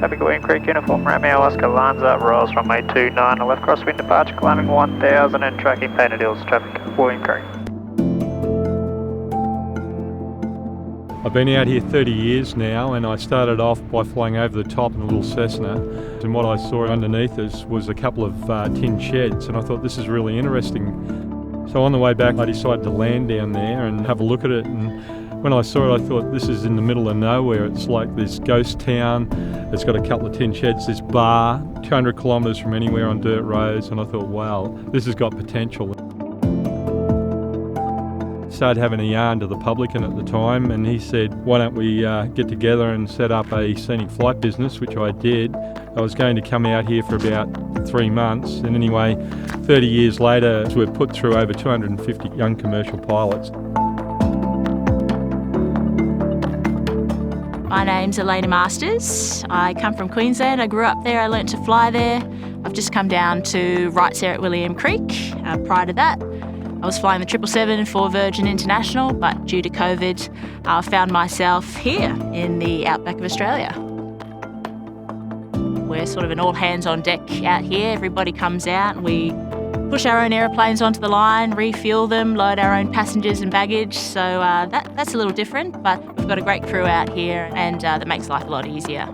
Traffic at William Creek, uniform Romeo Oscar, lines up, rolls runway 29, left crosswind departure, climbing 1000 and tracking Painted Hills, traffic at William Creek. I've been out here 30 years now, and I started off by flying over the top in a little Cessna, and what I saw underneath us was a couple of tin sheds, and I thought this is really interesting. So on the way back I decided to land down there and have a look at it, and when I saw it I thought this is in the middle of nowhere. It's like this ghost town. It's got a couple of tin sheds, this bar, 200 kilometres from anywhere on dirt roads, and I thought, wow, this has got potential. Started having a yarn to the publican at the time, and he said, why don't we get together and set up a scenic flight business, which I did. I was going to come out here for about 3 months, and anyway, 30 years later we've put through over 250 young commercial pilots. My name's Elena Masters. I come from Queensland. I grew up there, I learnt to fly there. I've just come down to Wrightsair at William Creek. Prior to that, I was flying the 777 for Virgin International, but due to COVID, I found myself here in the outback of Australia. We're sort of an all hands on deck out here. Everybody comes out and we push our own aeroplanes onto the line, refuel them, load our own passengers and baggage. So that's a little different, but we've got a great crew out here, and that makes life a lot easier.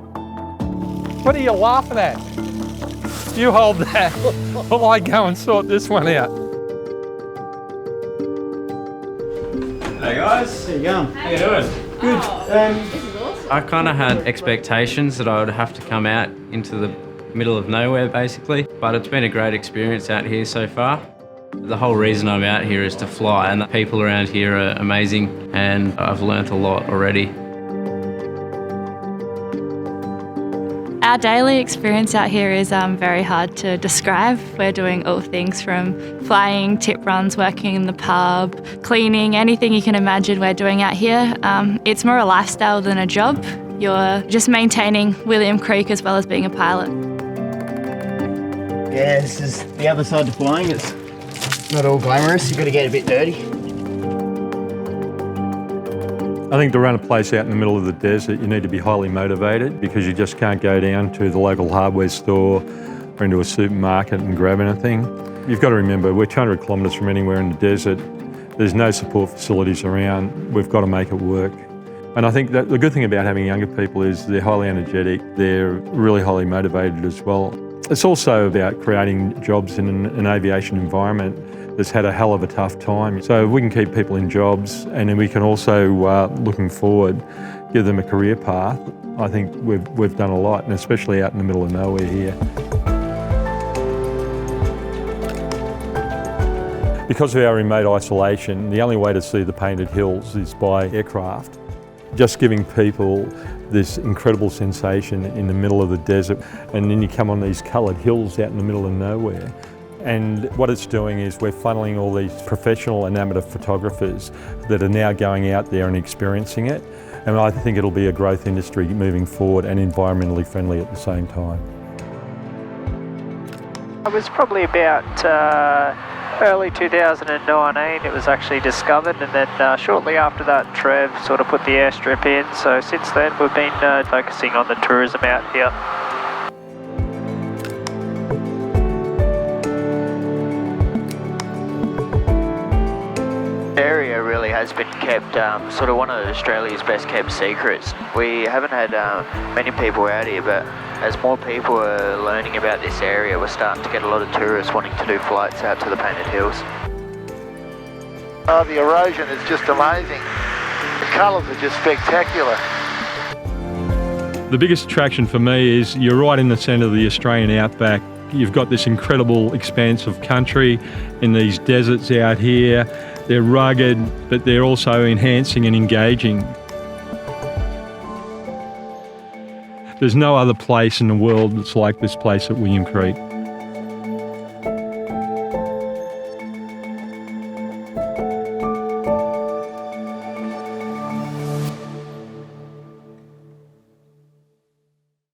What are you laughing at? You hold that while I go and sort this one out. Hey guys. How you going? How you doing? Good. This is awesome. I kind of had expectations that I would have to come out into the middle of nowhere basically, but it's been a great experience out here so far. The whole reason I'm out here is to fly, and the people around here are amazing, and I've learnt a lot already. Our daily experience out here is very hard to describe. We're doing all things from flying, tip runs, working in the pub, cleaning, anything you can imagine we're doing out here. It's more a lifestyle than a job. You're just maintaining William Creek as well as being a pilot. Yeah, this is the other side to flying. It's not all glamorous. You've got to get a bit dirty. I think to run a place out in the middle of the desert, you need to be highly motivated, because you just can't go down to the local hardware store or into a supermarket and grab anything. You've got to remember, we're 200 kilometres from anywhere in the desert. There's no support facilities around. We've got to make it work. And I think that the good thing about having younger people is they're highly energetic, they're really highly motivated as well. It's also about creating jobs in an aviation environment that's had a hell of a tough time. So if we can keep people in jobs, and then we can also, looking forward, give them a career path, I think we've done a lot, and especially out in the middle of nowhere here. Because of our remote isolation, the only way to see the Painted Hills is by aircraft. Just giving people this incredible sensation in the middle of the desert, and then you come on these coloured hills out in the middle of nowhere. And what it's doing is we're funneling all these professional and amateur photographers that are now going out there and experiencing it. And I think it'll be a growth industry moving forward, and environmentally friendly at the same time. It was probably about early 2019 it was actually discovered, and then shortly after that Trev sort of put the airstrip in, so since then we've been focusing on the tourism out here. The area really has been kept sort of one of Australia's best kept secrets. We haven't had many people out here, but as more people are learning about this area, we're starting to get a lot of tourists wanting to do flights out to the Painted Hills. Oh, the erosion is just amazing. The colours are just spectacular. The biggest attraction for me is you're right in the centre of the Australian Outback. You've got this incredible expanse of country in these deserts out here. They're rugged, but they're also enhancing and engaging. There's no other place in the world that's like this place at William Creek.